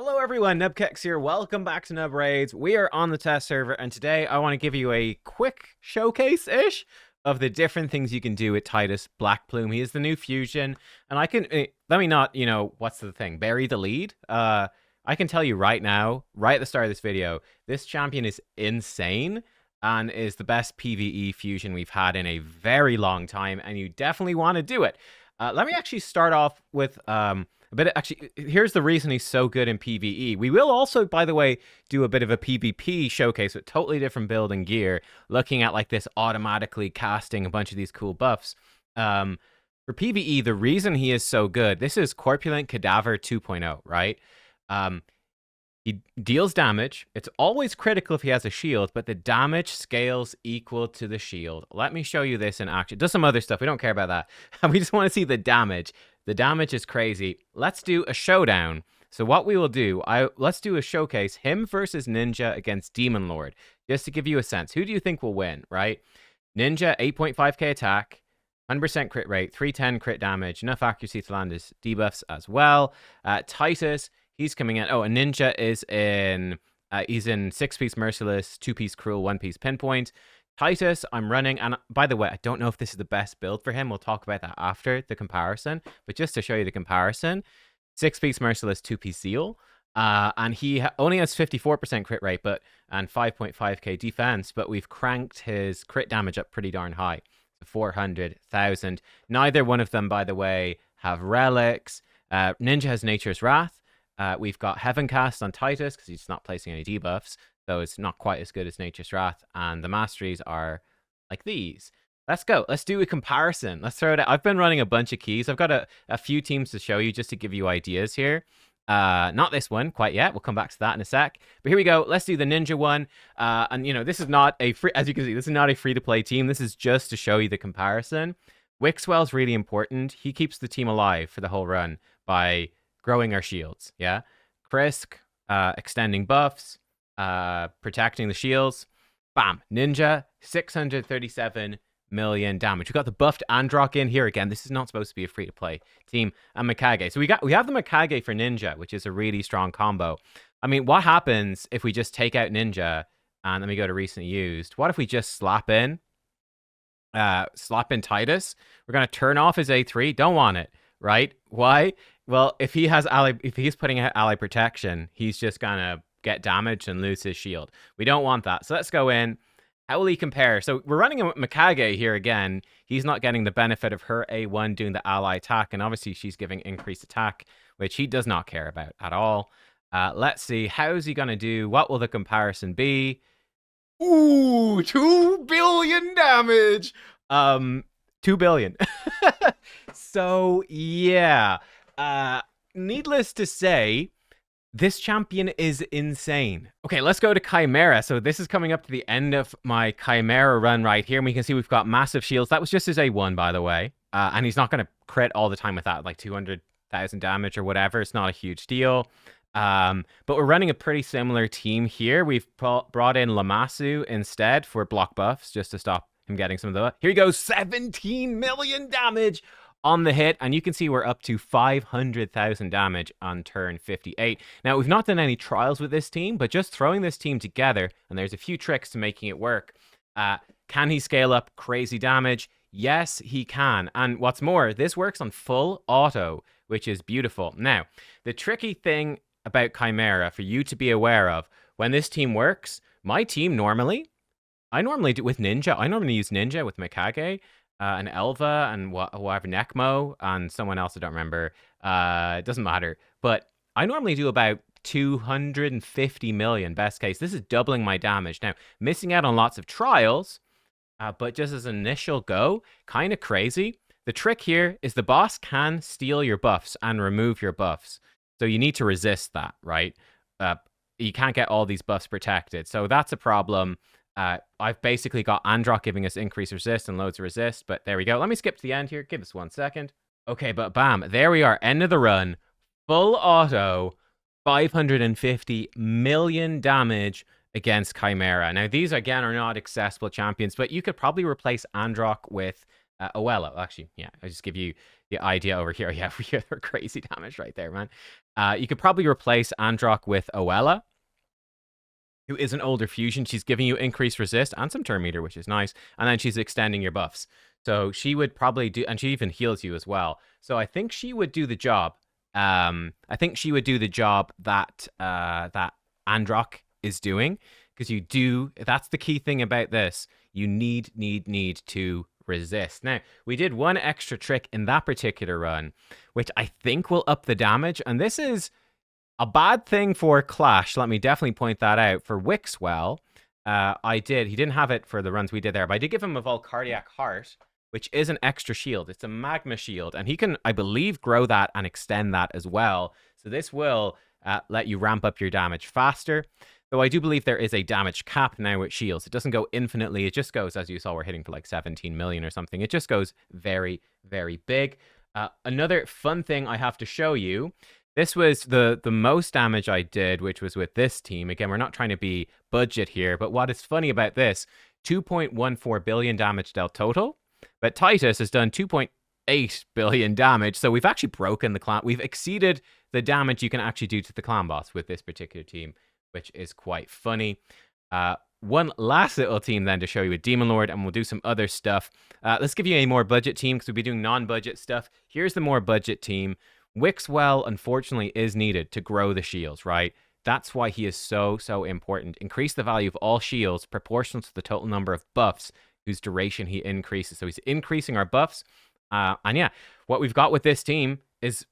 Hello everyone, nubkeks here. Welcome back to Nub Raids. We are on the test server, and today I want to give you a quick showcase-ish of the different things you can do with Titus Blacklume. He is the new fusion, and I can let me not, what's the thing? Bury the lead. I can tell you right now, right at the start of this video, this champion is insane and is the best PvE fusion we've had in a very long time, and you definitely want to do it. Let me actually start off with but actually, here's the reason he's so good in PvE. We will also, by the way, do a bit of a PvP showcase with totally different build and gear, looking at like this automatically casting a bunch of these cool buffs. For PvE, the reason he is so good, this is Corpulent Cadaver 2.0, right? He deals damage. It's always critical if he has a shield, but the damage scales equal to the shield. Let me show you this in action. Does some other stuff. We don't care about that. We just want to see the damage. The damage is crazy. Let's do a showdown. So what we will do, let's do a showcase, him versus Ninja against Demon Lord, just to give you a sense. Who do you think will win, right? Ninja, 8.5k attack, 100% crit rate, 310 crit damage, enough accuracy to land his debuffs as well. Titus, he's coming in. Oh, and Ninja is in, he's in 6-piece Merciless, 2-piece Cruel, 1-piece Pinpoint. Titus, I'm running, and by the way, I don't know if this is the best build for him. We'll talk about that after the comparison, but just to show you the comparison, 6-piece Merciless, 2-piece Zeal, and he only has 54% crit rate, and 5.5k defense, but we've cranked his crit damage up pretty darn high, to 400,000. Neither one of them, by the way, have relics. Ninja has Nature's Wrath. We've got Heaven Cast on Titus, because he's not placing any debuffs, so it's not quite as good as Nature's Wrath, and the masteries are like these. Let's go. Let's do a comparison. Let's throw it out. I've been running a bunch of keys. I've got a few teams to show you just to give you ideas here. Not this one quite yet. We'll come back to that in a sec. But here we go. Let's do the Ninja one. And, this is not a free, as you can see, this is not a free-to-play team. This is just to show you the comparison. Wixwell's really important. He keeps the team alive for the whole run by growing our shields, yeah? Krisk, extending buffs, protecting the shields. Bam. Ninja, 637 million damage. We got the buffed Androck in here again. This is not supposed to be a free-to-play team. And Mikage. So we have the Mikage for Ninja, which is a really strong combo. I mean, what happens if we just take out Ninja and let me go to recently used? What if we just slap in Titus? We're gonna turn off his A3. Don't want it, right? Why? Well, if he's putting out ally protection, he's just gonna get damaged and lose his shield. We don't want that. So let's go in. How will he compare? So we're running a Mikage here again. He's not getting the benefit of her A1 doing the ally attack, and obviously she's giving increased attack, which he does not care about at all. Let's see. How's he gonna do? What will the comparison be? Ooh, 2 billion damage. 2 billion. So yeah. Needless to say, this champion is insane. Okay, let's go to Chimera. So this is coming up to the end of my Chimera run right here. And we can see we've got massive shields. That was just his A1, by the way. And he's not going to crit all the time with that, like 200,000 damage or whatever. It's not a huge deal. But we're running a pretty similar team here. We've brought in Lammasu instead for block buffs, just to stop him getting some of the... Here he goes, 17 million damage on the hit, and you can see we're up to 500,000 damage on turn 58. Now, we've not done any trials with this team, but just throwing this team together, and there's a few tricks to making it work. Can he scale up crazy damage? Yes, he can. And what's more, this works on full auto, which is beautiful. Now, the tricky thing about Chimera for you to be aware of, when this team works, my team I normally do with Ninja. I normally use Ninja with Mikage, and Elva, and whatever, Necmo, and someone else I don't remember. It doesn't matter. But I normally do about 250 million, best case. This is doubling my damage. Now, missing out on lots of trials, but just as an initial go, kind of crazy. The trick here is the boss can steal your buffs and remove your buffs. So you need to resist that, right? You can't get all these buffs protected. So that's a problem. I've basically got Androck giving us increased resist and loads of resist, but there we go. Let me skip to the end here. Give us 1 second. Okay, but bam, there we are. End of the run. Full auto, 550 million damage against Chimera. Now, these, again, are not accessible champions, but you could probably replace Androck with Oello. Actually, yeah, I'll just give you the idea over here. Yeah, we are crazy damage right there, man. You could probably replace Androck with Oella, who is an older fusion. She's giving you increased resist and some turn meter, which is nice. And then she's extending your buffs. So she would probably do, and she even heals you as well. So I think she would do the job. I think she would do the job that that Androck is doing, because you do. That's the key thing about this. You need to resist. Now, we did one extra trick in that particular run, which I think will up the damage, and this is a bad thing for Clash. Let me definitely point that out. For Wixwell, he didn't have it for the runs we did there, but I did give him a Volcardiac Heart, which is an extra shield. It's a magma shield, and he can, I believe, grow that and extend that as well. So this will let you ramp up your damage faster. Though I do believe there is a damage cap now with shields. It doesn't go infinitely. It just goes, as you saw, we're hitting for like 17 million or something. It just goes very, very big. Another fun thing I have to show you. This was the most damage I did, which was with this team. Again, we're not trying to be budget here, but what is funny about this, 2.14 billion damage dealt total, but Titus has done 2.8 billion damage, so we've actually broken the clan. We've exceeded the damage you can actually do to the clan boss with this particular team, which is quite funny. One last little team then to show you with Demon Lord, and we'll do some other stuff. Let's give you a more budget team, because we'll be doing non-budget stuff. Here's the more budget team. Wixwell, unfortunately, is needed to grow the shields, right? That's why he is so, so important. Increase the value of all shields proportional to the total number of buffs whose duration he increases. So he's increasing our buffs. And yeah, what we've got with this team is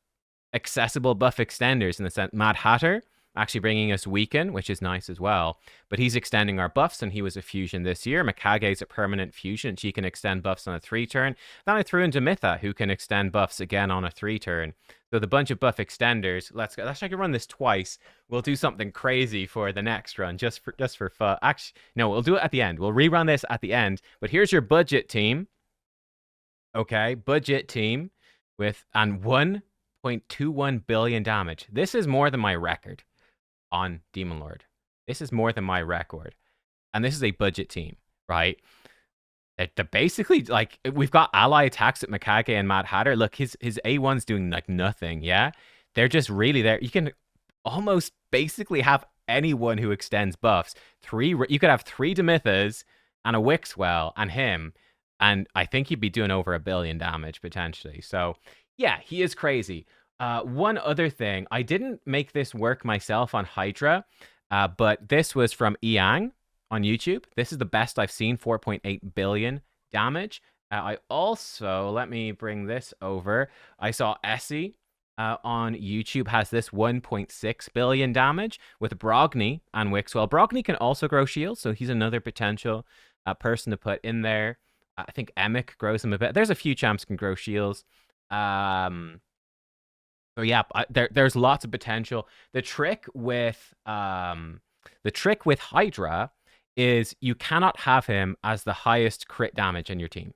accessible buff extenders in the sense. Mad Hatter actually bringing us Weaken, which is nice as well. But he's extending our buffs, and he was a fusion this year. Mikage's a permanent fusion. She can extend buffs on a 3-turn. Then I threw in Demitha, who can extend buffs again on a 3-turn. So the bunch of buff extenders. Let's go. Let's try to run this twice. We'll do something crazy for the next run, just for fun. Actually, no, we'll do it at the end. We'll rerun this at the end. But here's your budget team. Okay, budget team with 1.21 billion damage. This is more than my record on Demon Lord. This is more than my record. And this is a budget team, right? They're basically, like, we've got ally attacks at Mikage and Mad Hatter. Look, his A1's doing, like, nothing, yeah? They're just really there. You can almost basically have anyone who extends buffs. You could have 3 Demithas and a Wixwell and him, and I think he'd be doing over 1 billion damage, potentially. So, yeah, he is crazy. One other thing, I didn't make this work myself on Hydra, but this was from Yang on YouTube. This is the best I've seen, 4.8 billion damage. I also, let me bring this over. I saw Essie on YouTube has this 1.6 billion damage with Brogni and Wixwell. Brogni can also grow shields, so he's another potential person to put in there. I think Emic grows him a bit. There's a few champs can grow shields. So yeah, there's lots of potential. The trick with Hydra is you cannot have him as the highest crit damage in your team.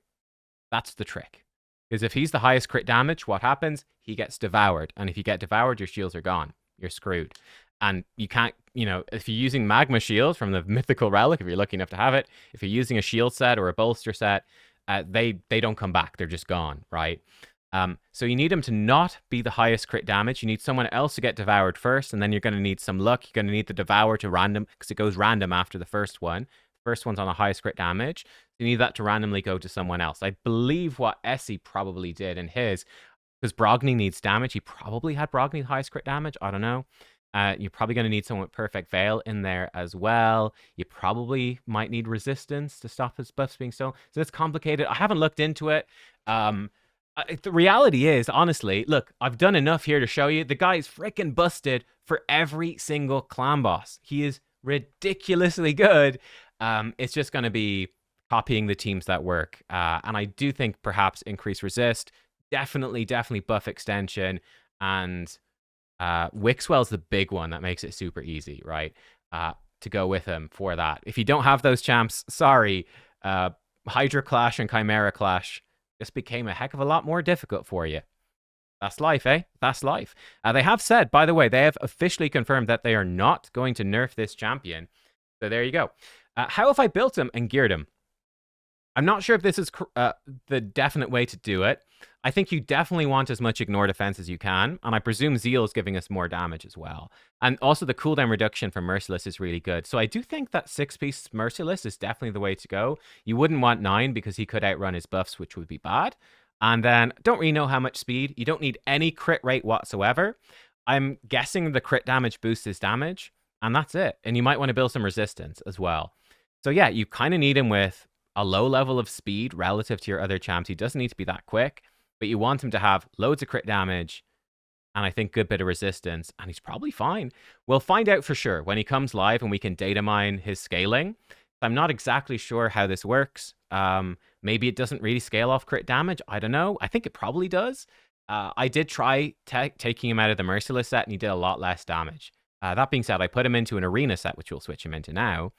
That's the trick. Because if he's the highest crit damage, what happens? He gets devoured. And if you get devoured, your shields are gone. You're screwed. And you can't, if you're using Magma Shield from the Mythical Relic, if you're lucky enough to have it, if you're using a shield set or a bolster set, they don't come back. They're just gone, right? So you need him to not be the highest crit damage. You need someone else to get devoured first, and then you're going to need some luck. You're going to need the devour to random, because it goes random after the first one. The first one's on the highest crit damage. You need that to randomly go to someone else. I believe what Essie probably did in his, because Brogni needs damage. He probably had Brogni highest crit damage. I don't know. You're probably going to need someone with Perfect Veil in there as well. You probably might need resistance to stop his buffs being stolen. So it's complicated. I haven't looked into it. The reality is, honestly, look, I've done enough here to show you. The guy is freaking busted for every single clan boss. He is ridiculously good. It's just going to be copying the teams that work. And I do think perhaps increase resist, definitely buff extension, and Wixwell's the big one that makes it super easy, right? To go with him for that. If you don't have those champs, sorry, Hydra Clash and Chimera Clash just became a heck of a lot more difficult for you. That's life, eh? That's life. They have said, by the way, they have officially confirmed that they are not going to nerf this champion. So there you go. How have I built him and geared him? I'm not sure if this is the definite way to do it. I think you definitely want as much ignore defense as you can, and I presume Zeal is giving us more damage as well. And also the cooldown reduction from Merciless is really good. So I do think that 6-piece Merciless is definitely the way to go. You wouldn't want 9 because he could outrun his buffs, which would be bad. And then don't really know how much speed. You don't need any crit rate whatsoever. I'm guessing the crit damage boosts his damage, and that's it. And you might want to build some resistance as well. So yeah, you kind of need him with a low level of speed relative to your other champs. He doesn't need to be that quick, but you want him to have loads of crit damage and I think good bit of resistance, and he's probably fine. We'll find out for sure when he comes live and we can data mine his scaling. I'm not exactly sure how this works. Maybe it doesn't really scale off crit damage. I don't know. I think it probably does. I did try taking him out of the Merciless set, and he did a lot less damage. That being said, I put him into an Arena set, which we'll switch him into now,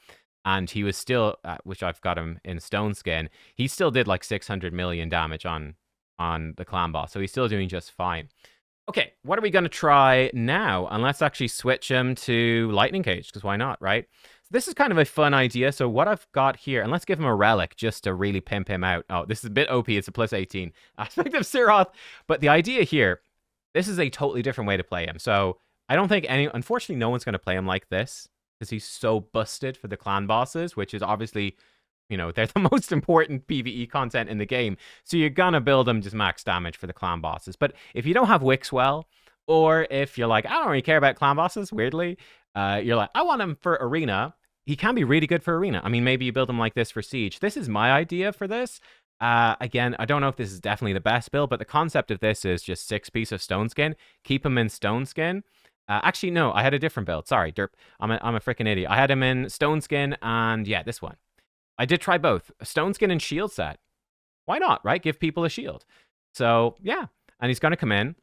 and he was still, which I've got him in Stone Skin, he still did like 600 million damage on the clan boss, so he's still doing just fine. Okay, what are we going to try now? And let's actually switch him to Lightning Cage, because why not, right? So this is kind of a fun idea. So what I've got here, and let's give him a relic just to really pimp him out. Oh, this is a bit OP. It's a plus 18 aspect of Siroth. But the idea here, this is a totally different way to play him. So I don't think unfortunately, no one's going to play him like this because he's so busted for the clan bosses, which is obviously, you know, they're the most important PvE content in the game. So you're going to build them just max damage for the clan bosses. But if you don't have Wixwell, or if you're like, I don't really care about clan bosses, weirdly, you're like, I want him for Arena, he can be really good for Arena. I mean, maybe you build him like this for Siege. This is my idea for this. Again, I don't know if this is definitely the best build, but the concept of this is just 6 pieces of Stone Skin. Keep him in Stone Skin. Actually, no, I had a different build. Sorry, derp. I'm a freaking idiot. I had him in Stone Skin and, yeah, this one. I did try both. Stone Skin and Shield set. Why not, right? Give people a shield. So, yeah. And he's going to come in.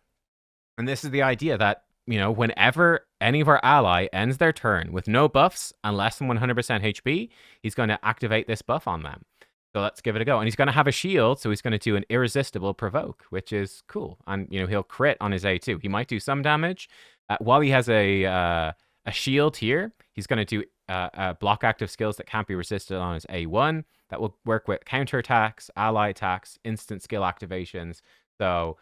And this is the idea that, you know, whenever any of our ally ends their turn with no buffs and less than 100% HP, he's going to activate this buff on them. So let's give it a go. And he's going to have a shield, so he's going to do an irresistible provoke, which is cool. And, you know, he'll crit on his A2. He might do some damage. While he has a shield here, he's going to do block active skills that can't be resisted on his A1. That will work with counterattacks, ally attacks, instant skill activations. So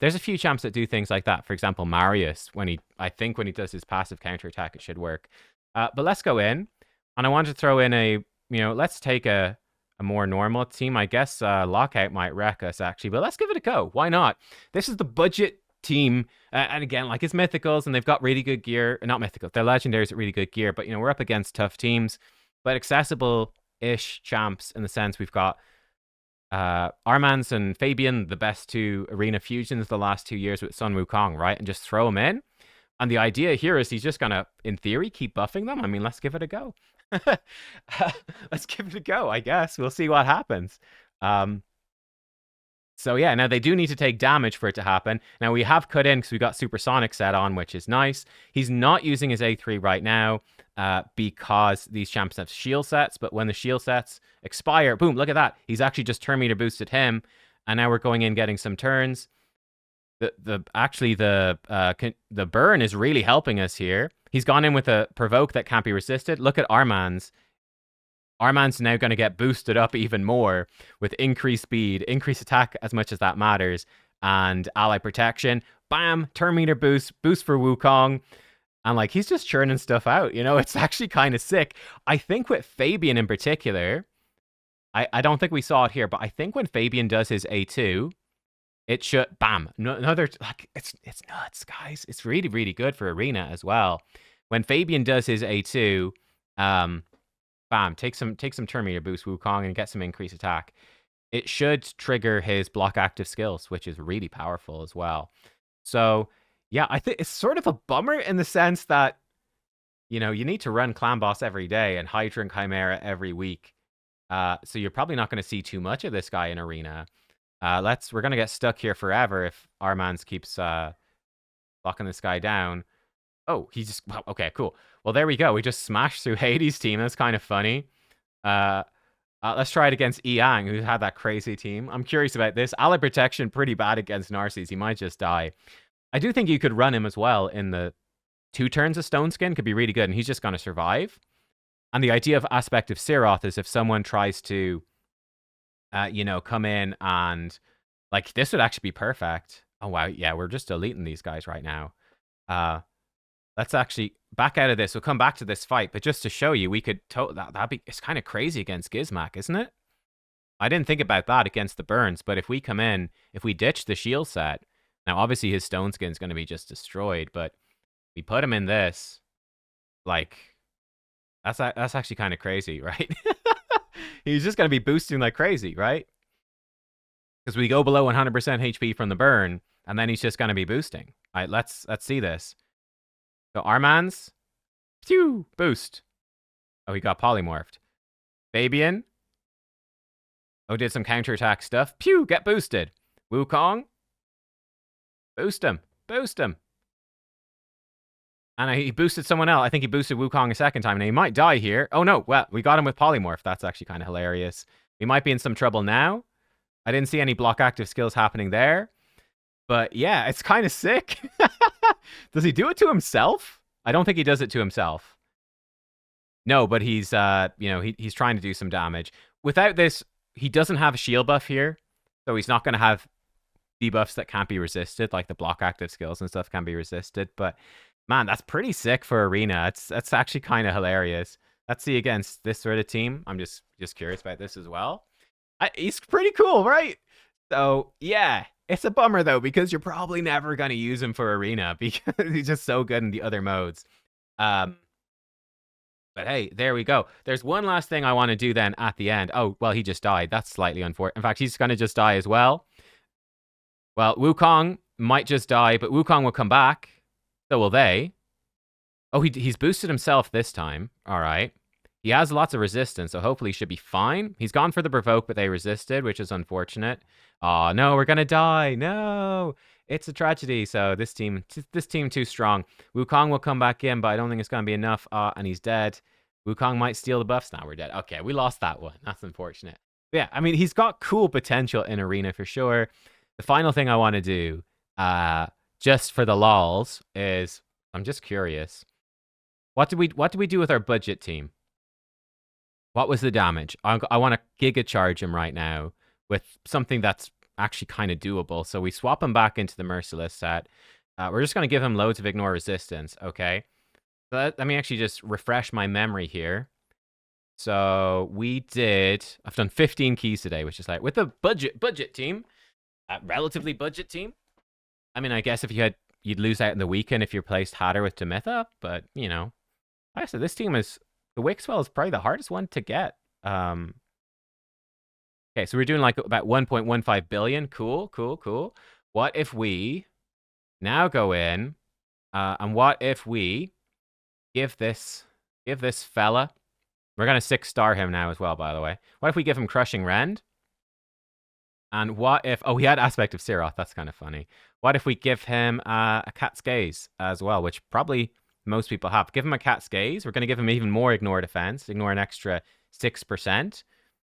there's a few champs that do things like that. For example, Marius, I think when he does his passive counterattack, it should work. But let's go in. And I want to throw in let's take a more normal team. I guess Lockout might wreck us, actually. But let's give it a go. Why not? This is the budget team. And again, like, it's mythicals, and they've got really good gear. Not mythicals. They're legendaries with really good gear. But, you know, we're up against tough teams. But accessible-ish champs in the sense we've got Armans and Fabian, the best 2 arena fusions the last 2 years with Sun Wukong, right? And just throw them in. And the idea here is he's just going to, in theory, keep buffing them. I mean, let's give it a go. Let's give it a go, I guess. We'll see what happens. So yeah, now they do need to take damage for it to happen. Now we have cut in because we got Supersonic set on, which is nice. He's not using his A3 right now because these champs have shield sets, but when the shield sets expire, boom, look at that. He's actually just turn meter boosted him, and now we're going in getting some turns. The burn is really helping us here. He's gone in with a provoke that can't be resisted. Look at Arman's. Arman's now going to get boosted up even more with increased speed, increased attack as much as that matters, and ally protection. Bam! Turn meter boost for Wukong. And, like, he's just churning stuff out, you know? It's actually kind of sick. I think with Fabian in particular, I don't think we saw it here, but I think when Fabian does his A2, it should, bam, another, like, it's nuts, guys. It's really, really good for Arena as well. When Fabian does his A2, bam, take some turn meter boost Wukong and get some increased attack. It should trigger his block active skills, which is really powerful as well. So, yeah, I think it's sort of a bummer in the sense that, you know, you need to run Clan Boss every day and Hydra and Chimera every week. So you're probably not going to see too much of this guy in Arena. We're going to get stuck here forever if Armans keeps locking this guy down. Oh, he just... Okay, cool. Well, there we go. We just smashed through Hades' team. That's kind of funny. Let's try it against Yang, who had that crazy team. I'm curious about this. Ally protection, pretty bad against Narcissus. He might just die. I do think you could run him as well in the 2 turns of Stone Skin. Could be really good, and he's just going to survive. And the idea of aspect of Siroth is if someone tries to, come in and, Like, this would actually be perfect. Oh, wow. Yeah, we're just deleting these guys right now. Let's actually back out of this. We'll come back to this fight, but just to show you, we could that'd be, it's kind of crazy against Gizmak, isn't it? I didn't think about that against the burns, but if we come in, if we ditch the shield set, now obviously his stone skin's going to be just destroyed, but we put him in this, like, that's actually kind of crazy, right? He's just going to be boosting like crazy, right? Because we go below 100% HP from the burn, and then he's just going to be boosting. All right, let's see this. So Arman's, phew, boost. Oh, he got polymorphed. Fabian. Oh, did some counterattack stuff. Pew, get boosted. Wukong. Boost him. Boost him. And he boosted someone else. I think he boosted Wukong a second time, and he might die here. Oh, no. Well, we got him with polymorph. That's actually kind of hilarious. We might be in some trouble now. I didn't see any block active skills happening there. But yeah, it's kind of sick. Does he do it to himself? I don't think he does it to himself. No, but he's, he's trying to do some damage. Without this, he doesn't have a shield buff here. So he's not going to have debuffs that can't be resisted, like the block active skills and stuff can be resisted. But man, that's pretty sick for Arena. That's actually kind of hilarious. Let's see against this sort of team. I'm just curious about this as well. He's pretty cool, right? So yeah, it's a bummer though, because you're probably never going to use him for Arena because he's just so good in the other modes. But hey, there we go. There's one last thing I want to do then at the end. Oh, well, he just died. That's slightly unfortunate. In fact, he's going to just die as well. Well, Wukong might just die, but Wukong will come back. So will they. Oh, he's boosted himself this time. All right. He has lots of resistance, so hopefully he should be fine. He's gone for the provoke, but they resisted, which is unfortunate. Oh, no, we're going to die. No, it's a tragedy. So this team too strong. Wukong will come back in, but I don't think it's going to be enough. And he's dead. Wukong might steal the buffs. Now we're dead. Okay, we lost that one. That's unfortunate. But yeah, I mean, he's got cool potential in Arena for sure. The final thing I want to do, just for the lols, is I'm just curious. What did we do with our budget team? What was the damage? I want to giga charge him right now with something that's actually kind of doable. So we swap him back into the Merciless set. We're just going to give him loads of ignore resistance, okay? So let me actually just refresh my memory here. So I've done 15 keys today, which is like, with a budget team, a relatively budget team. I mean, I guess if you'd lose out in the weekend if you placed Hydra with Timitha, but, you know. Like I said, this team is... The Wixwell is probably the hardest one to get. Okay, so we're doing like about 1.15 billion. Cool. What if we now go in, and what if we give this fella... We're going to 6-star him now as well, by the way. What if we give him Crushing Rend? And what if... Oh, he had Aspect of Siroth. That's kind of funny. What if we give him a Cat's Gaze as well, which probably... most people have. Give him a Cat's Gaze. We're going to give him even more Ignore Defense. Ignore an extra 6%.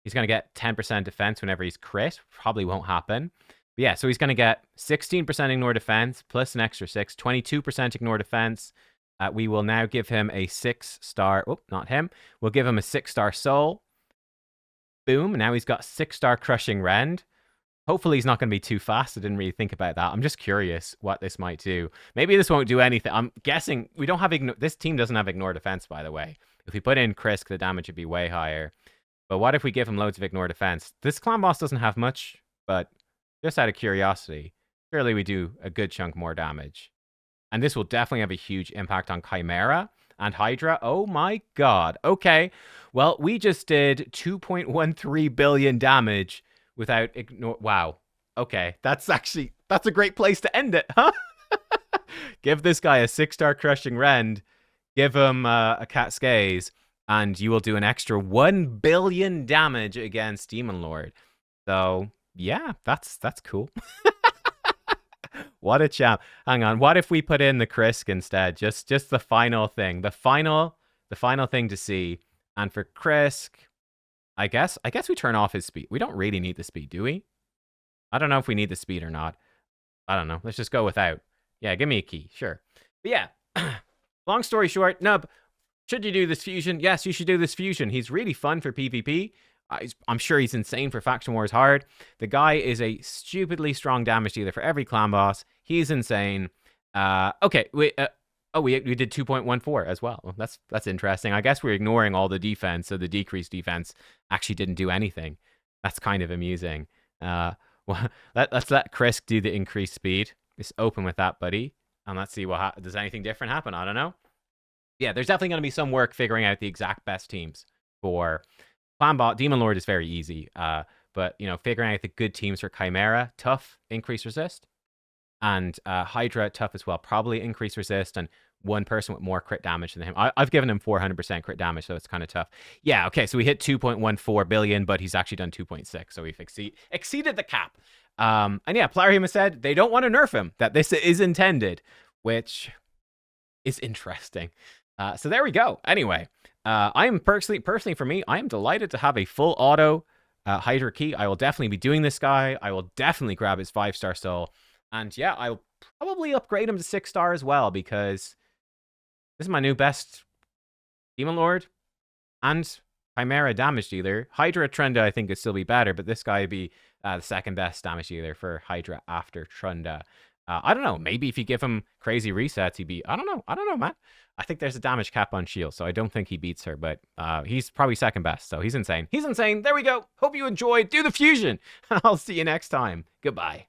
He's going to get 10% defense whenever he's crit. Probably won't happen. But yeah, so he's going to get 16% Ignore Defense plus an extra 6. 22% Ignore Defense. We will now give him a 6-star... Oh, not him. We'll give him a 6-star Soul. Boom. Now he's got 6-star Crushing Rend. Hopefully he's not going to be too fast. I didn't really think about that. I'm just curious what this might do. Maybe this won't do anything. I'm guessing we don't have... This team doesn't have Ignore Defense, by the way. If we put in Krisk, the damage would be way higher. But what if we give him loads of Ignore Defense? This clan boss doesn't have much, but just out of curiosity, surely we do a good chunk more damage. And this will definitely have a huge impact on Chimera and Hydra. Oh my god. Okay. Well, we just did 2.13 billion damage without ignore. Wow. Okay. That's a great place to end it, huh? Give this guy a 6-star Crushing Rend. Give him a Cat's Gaze. And you will do an extra 1 billion damage against Demon Lord. So, yeah, that's cool. What a champ. Hang on. What if we put in the Krisk instead? Just the final thing. The final thing to see. And for Krisk, I guess we turn off his speed. We don't really need the speed, do we? I don't know if we need the speed or not. I don't know. Let's just go without. Yeah, give me a key. Sure. But yeah. Long story short, Nub, should you do this fusion? Yes, you should do this fusion. He's really fun for PvP. I'm sure he's insane for Faction Wars Hard. The guy is a stupidly strong damage dealer for every clan boss. He's insane. Okay, wait. We did 2.14 as well. That's interesting. I guess we're ignoring all the defense, so the decreased defense actually didn't do anything. That's kind of amusing. Well, let's let Chris do the increased speed. Just open with that, buddy, and let's see what does anything different happen. I don't know. Yeah, there's definitely going to be some work figuring out the exact best teams for Clan Bot. Demon Lord is very easy, but figuring out the good teams for Chimera, tough, increase resist. And Hydra, tough as well, probably increase resist, and one person with more crit damage than him. I've given him 400% crit damage, so it's kind of tough. Yeah, okay, so we hit 2.14 billion, but he's actually done 2.6, so we've exceeded the cap. And yeah, Plarium has said they don't want to nerf him, that this is intended, which is interesting. So there we go. Anyway, I am personally for me, I am delighted to have a full auto Hydra key. I will definitely be doing this guy. I will definitely grab his 5-star soul. And yeah, I'll probably upgrade him to 6-star as well, because this is my new best Demon Lord and Chimera damage dealer. Hydra Trunda, I think, would still be better, but this guy would be the second best damage dealer for Hydra after Trunda. I don't know. Maybe if you give him crazy resets, he'd be... I don't know, man. I think there's a damage cap on shield, so I don't think he beats her, but he's probably second best, so he's insane. He's insane. There we go. Hope you enjoyed. Do the fusion. I'll see you next time. Goodbye.